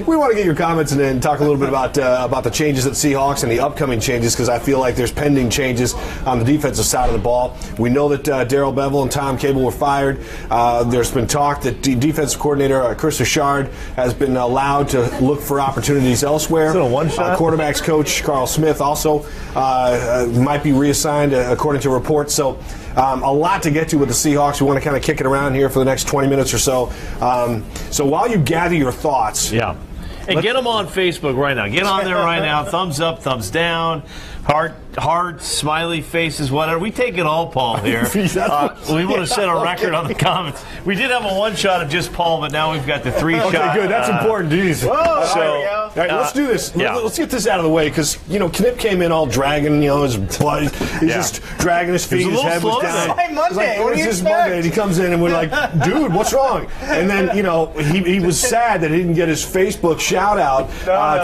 We want to get your comments and then talk a little bit about the changes at Seahawks and the upcoming changes, because I feel like there's pending changes on the defensive side of the ball. We know that Darrell Bevell and Tom Cable were fired. There's been talk that defensive coordinator Chris Richard has been allowed to look for opportunities elsewhere. Is it a one-shot? Quarterbacks coach Carl Smith also might be reassigned according to reports. So a lot to get to with the Seahawks. We want to kind of kick it around here for the next 20 minutes or so. So while you gather your thoughts. Yeah. And get them on Facebook right now. Get on there right now. Thumbs up, thumbs down, heart, smiley faces, whatever. We take it all, Paul, here. We want to set a record on the comments. We did have a one-shot of just Paul, but now we've got the three-shot. Okay, good. That's important. Jeez. Whoa, So, all right, let's do this. Let's get this out of the way, because, Knip came in all dragging, his blood. He's just dragging his feet. His head was down. It's like Monday. What is this Monday? And he comes in and we're like, dude, what's wrong? And then, he was sad that he didn't get his Facebook shout-out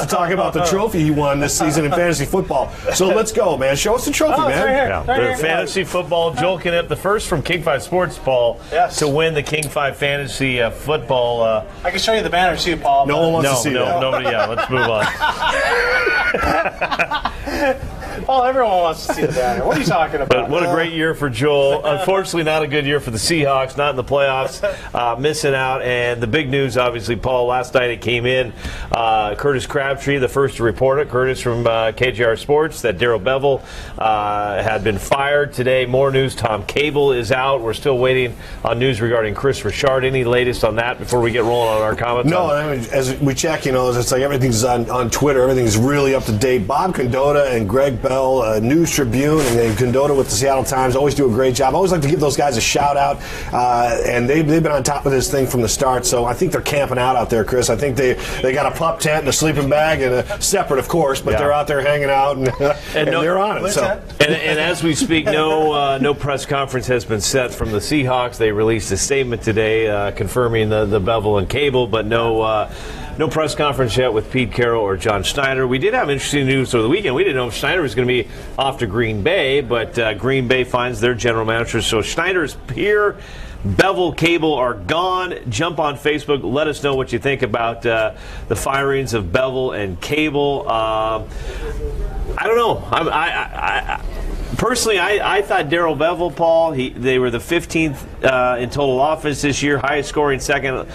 to talk about the trophy he won this season in fantasy football. So let's go, man. Show us the trophy, man. The fantasy football, Joel Knip, the first from King 5 Sports, Paul, to win the King 5 fantasy football. I can show you the banner too, Paul. No one wants to see that. Nobody. Yeah, let's move on. Paul, everyone wants to see the banner. What are you talking about? But what a great year for Joel. Unfortunately, not a good year for the Seahawks. Not in the playoffs. Missing out. And the big news, obviously, Paul, last night it came in. Curtis Crabtree, the first to report it. Curtis from KJR Sports, that Darrell Bevell had been fired. Today, more news. Tom Cable is out. We're still waiting on news regarding Chris Richard. Any latest on that before we get rolling on our comments? No, I mean, as we check, it's like everything's on Twitter. Everything's really up to date. Bob Condota and Greg Bell, News Tribune, and then Condota with the Seattle Times always do a great job. I always like to give those guys a shout out, and they've been on top of this thing from the start. So I think they're camping out there, Chris. I think they got a pup tent and a sleeping bag, and a separate, of course, but they're out there hanging out and they're on it. So. And as we speak, no press conference has been set from the Seahawks. They released a statement today confirming the Bevell and Cable, but no press conference yet with Pete Carroll or John Schneider. We did have interesting news over the weekend. We didn't know if Schneider was going to be off to Green Bay, but Green Bay finds their general manager. So Schneider's here. Bevell, Cable are gone. Jump on Facebook. Let us know what you think about the firings of Bevell and Cable. I don't know. Personally, I thought Darrell Bevell, Paul, they were the 15th in total offense this year, highest scoring second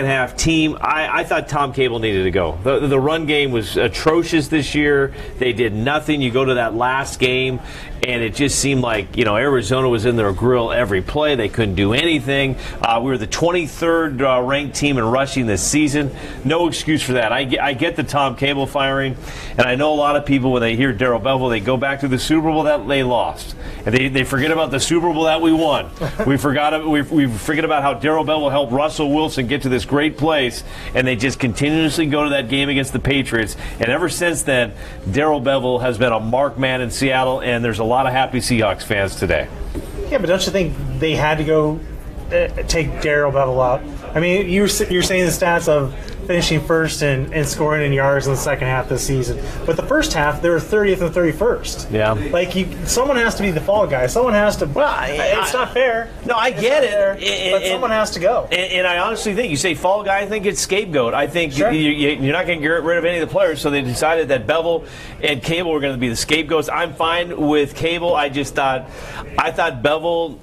half team. I thought Tom Cable needed to go. The run game was atrocious this year. They did nothing. You go to that last game, and it just seemed like Arizona was in their grill every play. They couldn't do anything. We were the 23rd ranked team in rushing this season. No excuse for that. I get the Tom Cable firing, and I know a lot of people when they hear Darrell Bevell, they go back to the Super Bowl that they lost, and they forget about the Super Bowl that we won. We forget about how Darrell Bevell helped Russell Wilson get to this great place, and they just continuously go to that game against the Patriots. And ever since then, Darrell Bevell has been a marked man in Seattle, and there's a lot of happy Seahawks fans today. Yeah, but don't you think they had to go take Darrell Bevell out? I mean, you're saying the stats of finishing first and scoring in yards in the second half this season. But the first half, they were 30th and 31st. Yeah. Like, someone has to be the fall guy. Someone has to. Well, it's not fair. No, I get it. But someone has to go. And I honestly think, you say fall guy, I think it's scapegoat. I think you're not going to get rid of any of the players, so they decided that Bevell and Cable were going to be the scapegoats. I'm fine with Cable. I thought Bevell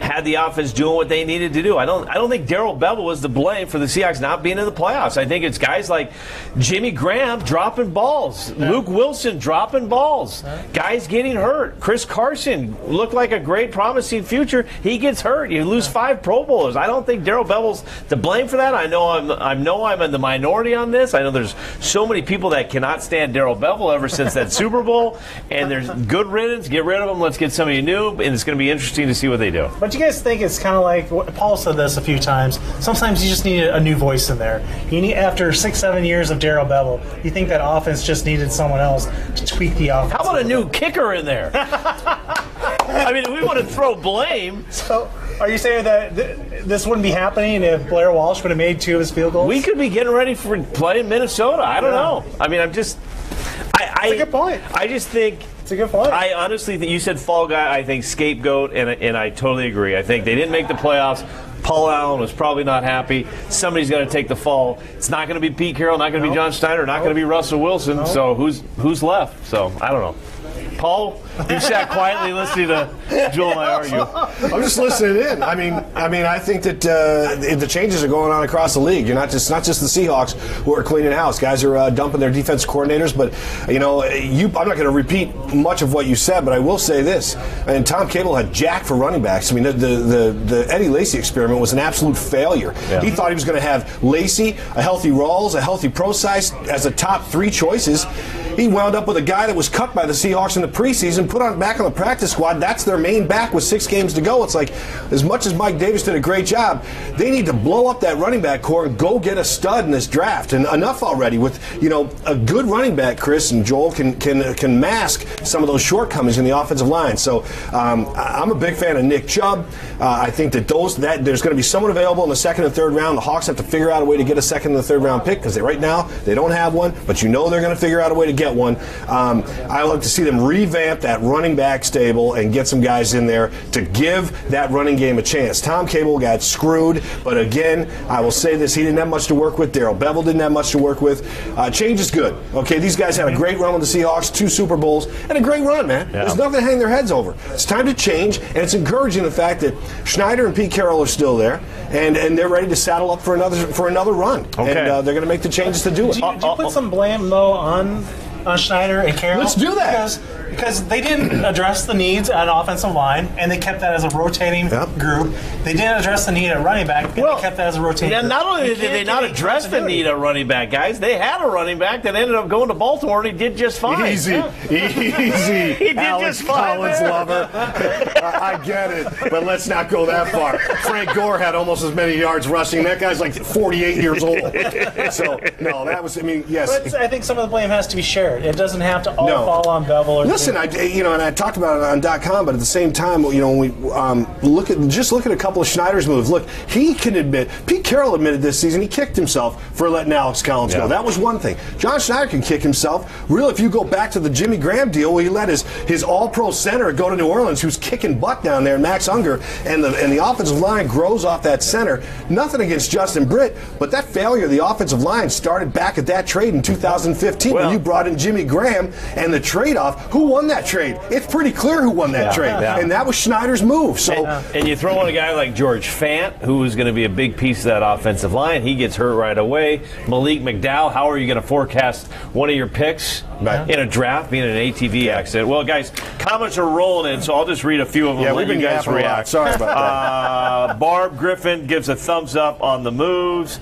had the offense doing what they needed to do. I don't think Darrell Bevell was to blame for the Seahawks not being in the playoffs. I think it's guys like Jimmy Graham dropping balls, Luke Wilson dropping balls, guys getting hurt. Chris Carson looked like a great promising future. He gets hurt. You lose 5 Pro Bowlers. I don't think Darrell Bevell's to blame for that. I know I'm in the minority on this. I know there's so many people that cannot stand Darrell Bevell ever since that Super Bowl, and there's good riddance. Get rid of them. Let's get somebody new, and it's going to be interesting to see what they do. But you guys think it's kind of like, Paul said this a few times, sometimes you just need a new voice in there. You need, after 6-7 years of Darrell Bevell, you think that offense just needed someone else to tweak the offense. How about a new kicker in there? I mean, we want to throw blame. So, are you saying that this wouldn't be happening if Blair Walsh would have made 2 of his field goals? We could be getting ready for play in Minnesota. I don't know. I mean, That's a good point. I just think it's a good point. I honestly think you said fall guy. I think scapegoat, and I totally agree. I think they didn't make the playoffs. Paul Allen was probably not happy. Somebody's got to take the fall. It's not going to be Pete Carroll, not going to be John Schneider, not going to be Russell Wilson. So who's left? So I don't know. Paul, you sat quietly listening to Joel and I argue. I'm just listening in. I mean, I think that the changes are going on across the league. You're not just the Seahawks who are cleaning house. Guys are dumping their defensive coordinators. But I'm not going to repeat much of what you said, but I will say this. And Tom Cable had jack for running backs. I mean, the Eddie Lacy experiment was an absolute failure. Yeah. He thought he was going to have Lacy, a healthy Rawls, a healthy Procise as the top 3 choices. He wound up with a guy that was cut by the Seahawks in the preseason, put back on the practice squad. That's their main back with 6 games to go. It's like, as much as Mike Davis did a great job, they need to blow up that running back core and go get a stud in this draft. And enough already with, a good running back, Chris and Joel, can mask some of those shortcomings in the offensive line. So I'm a big fan of Nick Chubb. I think that there's going to be someone available in the 2nd and 3rd round. The Hawks have to figure out a way to get a 2nd and 3rd round pick because right now they don't have one, but they're going to figure out a way to get one. I like to see them revamp that running back stable and get some guys in there to give that running game a chance. Tom Cable got screwed, but again, I will say this, he didn't have much to work with. Darrell Bevell didn't have much to work with. Change is good. Okay, these guys had a great run with the Seahawks, 2 Super Bowls, and a great run, man. Yeah. There's nothing to hang their heads over. It's time to change, and it's encouraging the fact that Schneider and Pete Carroll are still there, and they're ready to saddle up for another run. Okay. And they're going to make the changes to do it. Do you put some blame, though, on Schneider and Carroll? Let's do that. Because they didn't address the needs on offensive line, and they kept that as a rotating group. They didn't address the need at running back, and they kept that as a rotating group. Not only did they not address the need at running back, guys, they had a running back that ended up going to Baltimore, and he did just fine. Easy. He did Alex just fine. Collins lover. I get it, but let's not go that far. Frank Gore had almost as many yards rushing. That guy's like 48 years old. So, no, that was, yes. But I think some of the blame has to be shared. It doesn't have to all fall on Bevell. Listen, and I talked about it on .com, but at the same time, when we look at a couple of Schneider's moves. Look, he can admit, Pete Carroll admitted this season he kicked himself for letting Alex Collins go. That was one thing. John Schneider can kick himself. Really, if you go back to the Jimmy Graham deal where he let his all-pro center go to New Orleans, who's kicking butt down there, Max Unger, and the offensive line grows off that center. Nothing against Justin Britt, but that failure of the offensive line started back at that trade in 2015 when you brought in Jimmy Graham, and the trade-off, who won that trade? It's pretty clear who won that trade, and that was Schneider's move. So, and you throw in a guy like George Fant, who is going to be a big piece of that offensive line. He gets hurt right away. Malik McDowell, how are you going to forecast one of your picks in a draft being an ATV accident? Well, guys, comments are rolling in, so I'll just read a few of them. Yeah, we've been you guys react. Sorry about that. Barb Griffin gives a thumbs up on the moves.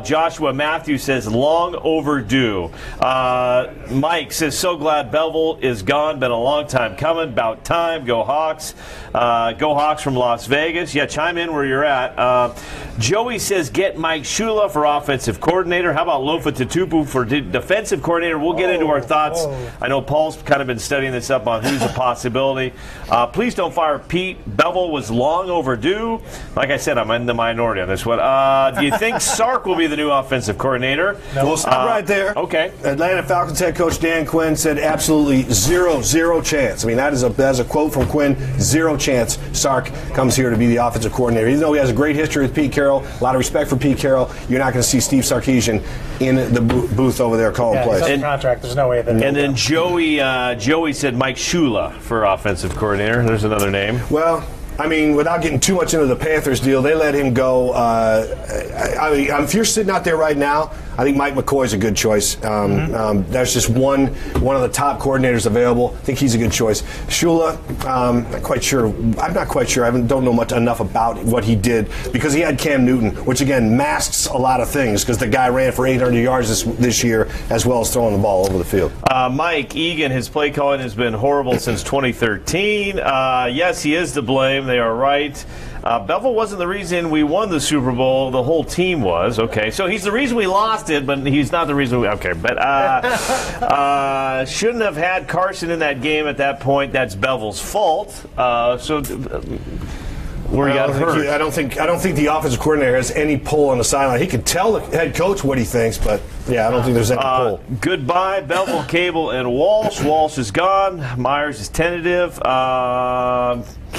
Joshua Matthews says long overdue. Mike says so glad Bevell is gone. Been a long time coming. About time. Go Hawks. Go Hawks from Las Vegas. Yeah, chime in where you're at. Joey says get Mike Shula for offensive coordinator. How about Lofa Tatupu for defensive coordinator? We'll get into our thoughts. I know Paul's kind of been studying this up on who's a possibility. Please don't fire Pete. Bevell was long overdue. Like I said, I'm in the minority on this one. Do you think Sark will be the new offensive coordinator? No. We'll stop right there. Okay. Atlanta Falcons head coach Dan Quinn said absolutely zero chance. I mean, that is a quote from Quinn. 0 chance Sark comes here to be the offensive coordinator. Even though he has a great history with Pete Carroll, a lot of respect for Pete Carroll, you're not going to see Steve Sarkisian in the booth over there calling plays. He's contract. There's no way that. And then Joey said Mike Shula for offensive coordinator. There's another name. Well, I mean, without getting too much into the Panthers deal, they let him go. If you're sitting out there right now, I think Mike McCoy's a good choice. That's just one of the top coordinators available. I think he's a good choice. Shula, I'm not quite sure. I don't know enough about what he did because he had Cam Newton, which again masks a lot of things because the guy ran for 800 yards this year as well as throwing the ball over the field. Mike Egan, his play calling has been horrible since 2013. Yes, he is to blame. They are right. Bevell wasn't the reason we won the Super Bowl. The whole team was. Okay, so he's the reason we lost it, but he's not the reason but shouldn't have had Carson in that game at that point. That's Bevell's fault. Where he got hurt. I don't think the offensive coordinator has any pull on the sideline. He can tell the head coach what he thinks, but yeah, I don't think there's any pull. Goodbye, Bevell, Cable, and Walsh. Walsh is gone. Myers is tentative.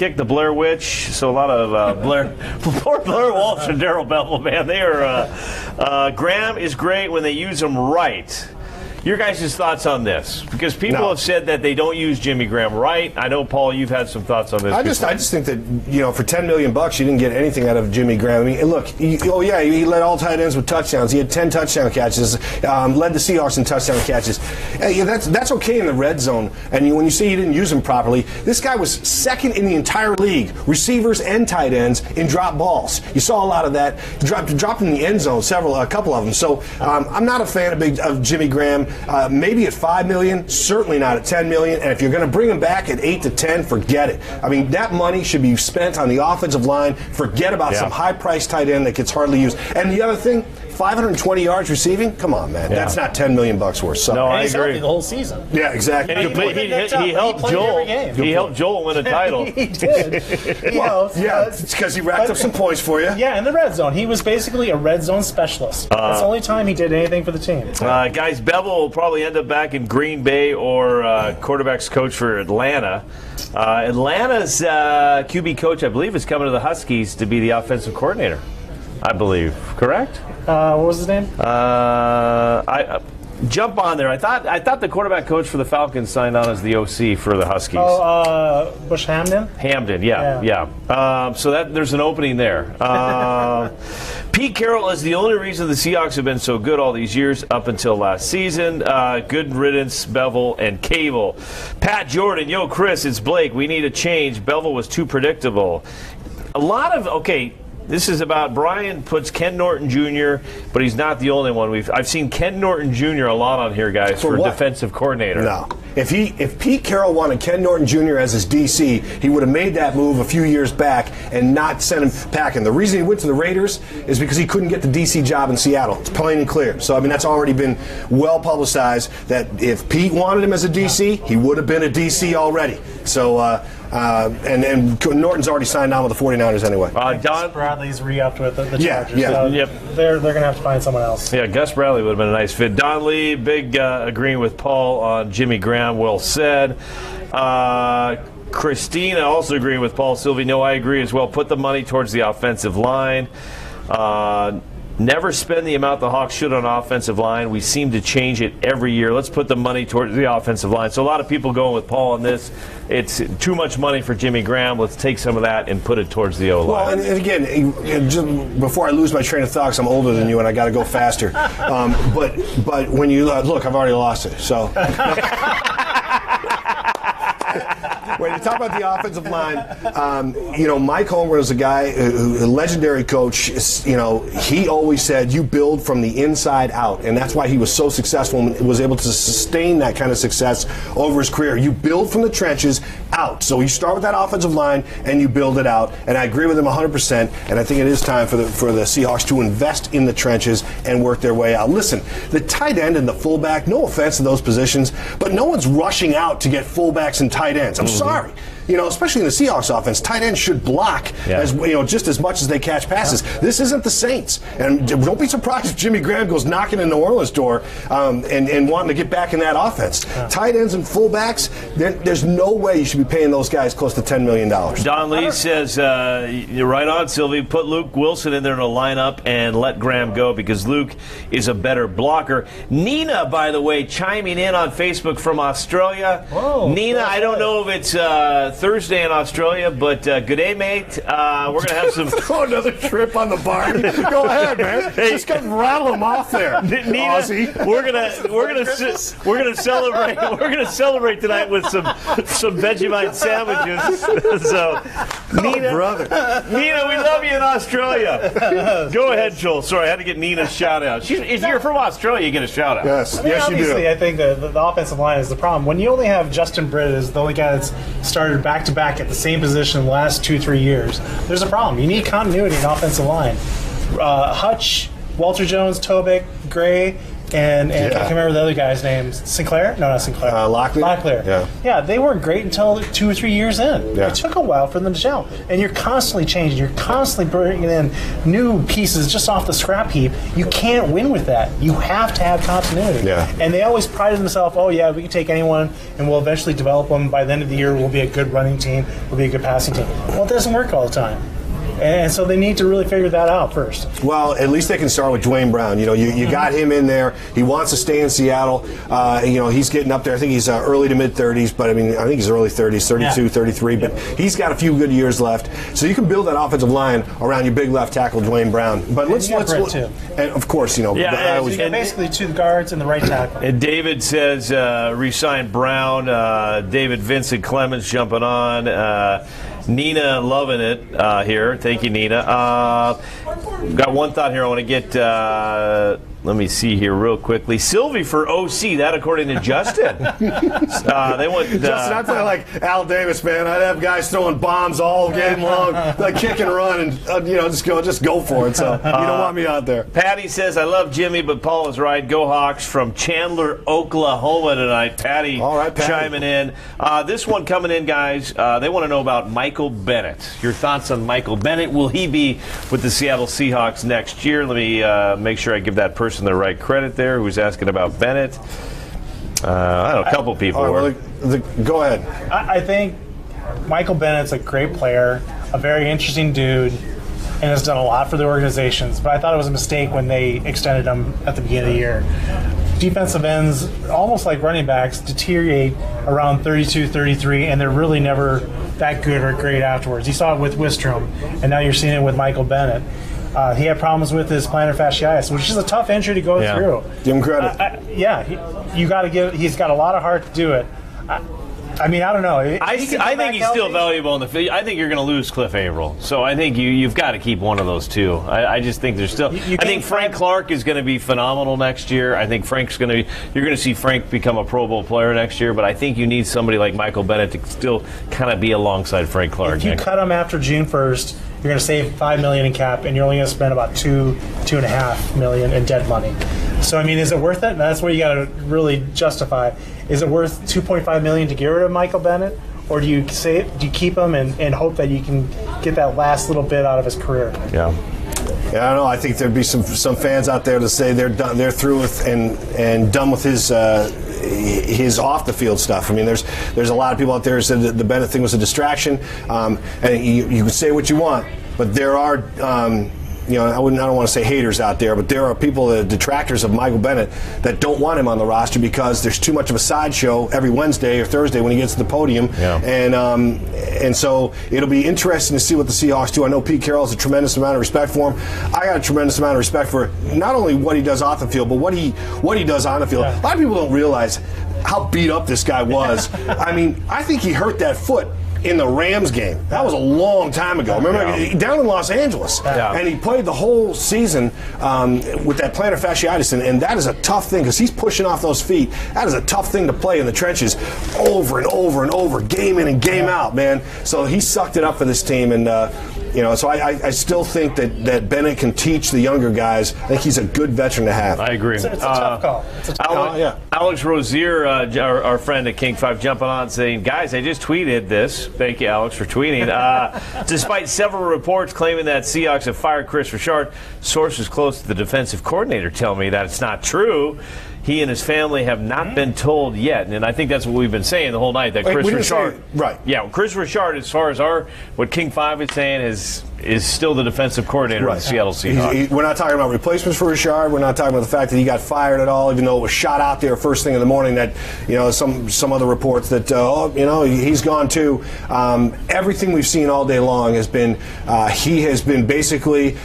kick the Blair Witch. So a lot of poor Blair Walsh and Darrell Bevell, man. They are Graham is great when they use him right. Your guys' thoughts on this? Because people have said that they don't use Jimmy Graham right. I know, Paul, you've had some thoughts on this. I just think that, for $10 million, you didn't get anything out of Jimmy Graham. I mean, look, he led all tight ends with touchdowns. He had 10 touchdown catches, led the Seahawks in touchdown catches. That's okay in the red zone. And when you say you didn't use him properly, this guy was second in the entire league, receivers and tight ends, in drop balls. You saw a lot of that. Dropped in the end zone, a couple of them. So I'm not a fan of Jimmy Graham. Maybe at $5 million, certainly not at $10 million. And if you're going to bring him back at 8 to 10, forget it. I mean, that money should be spent on the offensive line. Forget about some high-priced tight end that gets hardly used. And the other thing, 520 yards receiving? Come on, man. That's not $10 million worth. So. No, I agree. The whole season. Yeah, exactly. And he helped Joel. He helped Joel win a title. He did. It's because he racked up some points for you. Yeah, in the red zone. He was basically a red zone specialist. That's the only time he did anything for the team. Guys, Bevell will probably end up back in Green Bay or quarterback's coach for Atlanta. Atlanta's QB coach, I believe, is coming to the Huskies to be the offensive coordinator. I believe, correct? What was his name? Jump on there. I thought the quarterback coach for the Falcons signed on as the OC for the Huskies. Bush Hamden? Hamden, yeah. So there's an opening there. Pete Carroll is the only reason the Seahawks have been so good all these years up until last season. Good riddance, Bevell and Cable. Pat Jordan, yo, Chris, it's Blake. We need a change. Bevell was too predictable. This is about Brian puts Ken Norton Jr., but he's not the only one. I've seen Ken Norton Jr. a lot on here, guys, for defensive coordinator. No. If Pete Carroll wanted Ken Norton Jr. as his DC, he would have made that move a few years back and not sent him packing. The reason he went to the Raiders is because he couldn't get the DC job in Seattle. It's plain and clear. So, I mean, that's already been well publicized that if Pete wanted him as a DC, he would have been a DC already. So, and Norton's already signed on with the 49ers anyway. Don Bradley's re-upped with the Chargers. So they're going to have to find someone else. Yeah, Gus Bradley would have been a nice fit. Don Lee, big agreeing with Paul on Jimmy Graham. Well said. Christina also agreeing with Paul. Silvi, no, I agree as well. Put the money towards the offensive line. Never spend the amount the Hawks should on offensive line. We seem to change it every year. Let's put the money towards the offensive line. So a lot of people going with Paul on this. It's too much money for Jimmy Graham. Let's take some of that and put it towards the O-line. Well, and again, just before I lose my train of thought, 'cause I'm older than you and I got to go faster. But when you look, I've already lost it. So. When you talk about the offensive line, Mike Homer is a guy, a legendary coach. He always said you build from the inside out, and that's why he was so successful and was able to sustain that kind of success over his career. You build from the trenches out. So you start with that offensive line and you build it out. And I agree with him 100%. And I think it is time for the Seahawks to invest in the trenches and work their way out. Listen, the tight end and the fullback, no offense to those positions, but no one's rushing out to get fullbacks and tight ends. I'm sorry. Especially in the Seahawks offense, tight ends should block just as much as they catch passes. This isn't the Saints, and don't be surprised if Jimmy Graham goes knocking in New Orleans' door and wanting to get back in that offense. Tight ends and fullbacks, there's no way you should be paying those guys close to $10 million. Don Lee says, you're right on, Silvi. Put Luke Wilson in there to line up and let Graham go because Luke is a better blocker. Nina, by the way, chiming in on Facebook from Australia. Whoa, Nina, I don't know if it's Thursday in Australia, but good day, mate. We're going to have some... Another trip on the bar. Go ahead, man. Hey, just come rattle them off there, Nina, Aussie. We're gonna celebrate. We're gonna celebrate tonight with some Vegemite sandwiches. So, Nina, brother. Nina, we love you in Australia. Go ahead, Joel. Sorry, I had to get Nina's shout out. If you're from Australia, you get a shout out. Yes, yes, you do. Obviously, I think the offensive line is the problem. When you only have Justin Britt as the only guy that's started back-to-back at the same position in the last 2-3 years, there's a problem. You need continuity in offensive line. Hutch, Walter Jones, Tobic, Gray, and I can't remember the other guy's name. Sinclair? No, not Sinclair. Locklear? Yeah, they weren't great until 2 or 3 years in. Yeah. It took a while for them to gel. And you're constantly changing. You're constantly bringing in new pieces just off the scrap heap. You can't win with that. You have to have continuity. Yeah. And they always prided themselves, oh, yeah, we can take anyone and we'll eventually develop them. By the end of the year, we'll be a good running team. We'll be a good passing team. Well, it doesn't work all the time. And so they need to really figure that out first. Well, at least they can start with Dwayne Brown. You got him in there. He wants to stay in Seattle. He's getting up there. I think he's early to mid-30s, but I think he's early 30s, 32, 33. But he's got a few good years left. So you can build that offensive line around your big left tackle, Dwayne Brown. But let's too. And of course, So you got basically 2 guards and the right tackle. And David says re-sign Brown. David Vincent Clemens jumping on. Nina loving it here. Thank you, Nina. Got one thought here I want to get. Let me see here real quickly. Silvi for OC. That according to Justin. They want Justin, I play like Al Davis, man. I'd have guys throwing bombs all game long, like kick and run, and just go for it. So you don't want me out there. Patty says, I love Jimmy, but Paul is right. Go Hawks from Chandler, Oklahoma tonight. Patty, all right, Patty. Chiming in. This one coming in, guys. They want to know about Michael Bennett. Your thoughts on Michael Bennett? Will he be with the Seattle Seahawks next year? Let me make sure I give that person the right credit there who's asking about Bennett. I don't know, a couple people were. Go ahead. I think Michael Bennett's a great player, a very interesting dude, and has done a lot for the organizations. But I thought it was a mistake when they extended him at the beginning of the year. Defensive ends, almost like running backs, deteriorate around 32, 33, and they're really never that good or great afterwards. You saw it with Wistrom, and now you're seeing it with Michael Bennett. He had problems with his plantar fasciitis, which is a tough injury to go through. Give him credit. You got to give. He's got a lot of heart to do it. I don't know. I think he's still valuable in the field. I think you're going to lose Cliff Averill, so I think you've got to keep one of those two. I just think there's still. I think Frank Clark is going to be phenomenal next year. I think Frank's going to be. You're going to see Frank become a Pro Bowl player next year, but I think you need somebody like Michael Bennett to still kind of be alongside Frank Clark. If you cut him after June 1st. You're going to save $5 million in cap, and you're only going to spend about $2.5 million in dead money. So, is it worth it? That's where you got to really justify. Is it worth $2.5 million to get rid of Michael Bennett, or do you keep him and hope that you can get that last little bit out of his career? Yeah. Yeah, I don't know. I think there'd be some fans out there to say they're done, they're through with and done with his off the field stuff. There's a lot of people out there who said that the Bennett thing was a distraction, and you can say what you want, but there are. I don't want to say haters out there, but there are people, detractors of Michael Bennett, that don't want him on the roster because there's too much of a sideshow every Wednesday or Thursday when he gets to the podium. Yeah. And so it'll be interesting to see what the Seahawks do. I know Pete Carroll has a tremendous amount of respect for him. I got a tremendous amount of respect for not only what he does off the field, but what he does on the field. A lot of people don't realize how beat up this guy was. I think he hurt that foot in the Rams game. That was a long time ago. Remember, down in Los Angeles. Yeah. And he played the whole season with that plantar fasciitis, and that is a tough thing because he's pushing off those feet. That is a tough thing to play in the trenches over and over and over, game in and game out, man. So he sucked it up for this team, and so I still think that Bennett can teach the younger guys. I think he's a good veteran to have. I agree. It's a tough call. Alex Rozier, our friend at King 5, jumping on saying, guys, I just tweeted this. Thank you, Alex, for tweeting. Despite several reports claiming that Seahawks have fired Chris Richard, sources close to the defensive coordinator tell me that it's not true. He and his family have not been told yet, and I think that's what we've been saying the whole night. That Chris Richard, right? Yeah, Chris Richard, as far as what King 5 is saying, is still the defensive coordinator of the Seattle Seahawks. We're not talking about replacements for Richard. We're not talking about the fact that he got fired at all, even though it was shot out there first thing in the morning that some other reports that he's gone too. Everything we've seen all day long has been he has been basically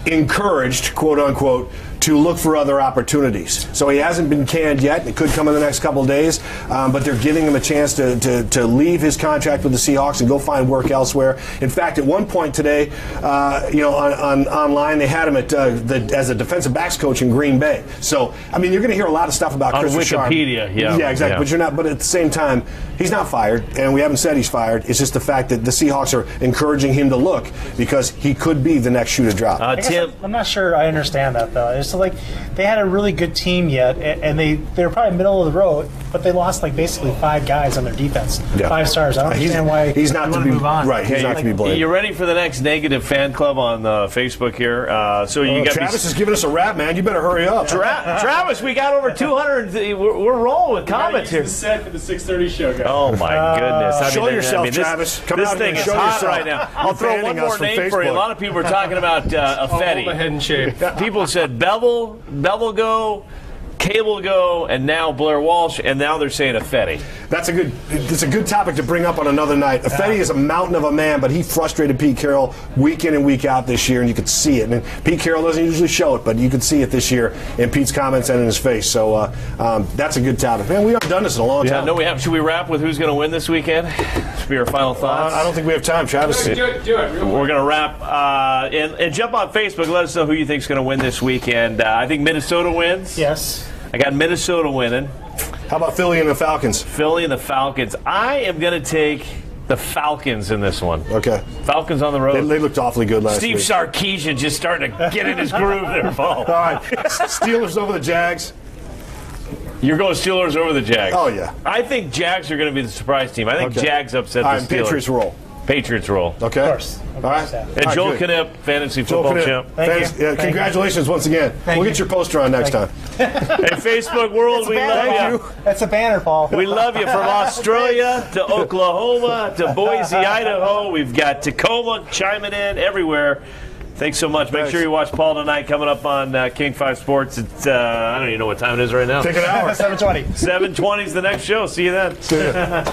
encouraged, quote unquote, to look for other opportunities. So he hasn't been canned yet. It could come in the next couple of days, but they're giving him a chance to leave his contract with the Seahawks and go find work elsewhere. In fact, at one point today, online they had him as a defensive backs coach in Green Bay. So you're going to hear a lot of stuff about Chris Richard. Wikipedia, yeah, exactly. Yeah. But you're not. But at the same time, he's not fired, and we haven't said he's fired. It's just the fact that the Seahawks are encouraging him to look because he could be the next shoe to drop. I'm not sure I understand that though. It's So like they had a really good team yet, and they were probably middle of the road, but they lost like basically 5 guys on their defense, 5 stars. I don't understand why he's not to be move on. Right, he's not to be blamed. You ready for the next negative fan club on Facebook here? So you got Travis is giving us a rap, man. You better hurry up. Travis, we got over 200. We're rolling with comments here. The set for the 6:30 show, guys. Oh my goodness! Show yourself, Travis. Come this out thing here and is show hot yourself. right now. I'll throw one more name for you. A lot of people are talking about Affetti. All the head and shape. People said Bevell go, Cable go, and now Blair Walsh, and now they're saying Affetti. It's a good topic to bring up on another night. Affetti is a mountain of a man, but he frustrated Pete Carroll week in and week out this year, and you could see it. And Pete Carroll doesn't usually show it, but you could see it this year in Pete's comments and in his face. So that's a good topic. Man, we haven't done this in a long time. No, we have. Should we wrap with who's going to win this weekend? Should be our final thoughts. I don't think we have time, Travis. Do it. We're going to wrap and jump on Facebook. Let us know who you think is going to win this weekend. I think Minnesota wins. Yes. I got Minnesota winning. How about Philly and the Falcons? Philly and the Falcons. I am going to take the Falcons in this one. Okay. Falcons on the road. They looked awfully good last Steve week. Sarkisian just starting to get in his groove there, Paul. All right. Steelers over the Jags. You're going Steelers over the Jags. Oh, yeah. I think Jags are going to be the surprise team. I think Jags upset All the right, Steelers. Patriots roll. Patriots roll. Okay. Of course. All right. And Joel good. Knip, fantasy football champ. Thank you. Yeah, congratulations once again. We'll get your poster on next time. Hey, Facebook world, we love you. That's a banner, Paul. We love you from Australia to Oklahoma to Boise, Idaho. We've got Tacoma chiming in everywhere. Thanks so much. Make sure you watch Paul tonight coming up on King 5 Sports. It's I don't even know what time it is right now. Take an hour. 7:20. 7:20 is the next show. See you then. See ya.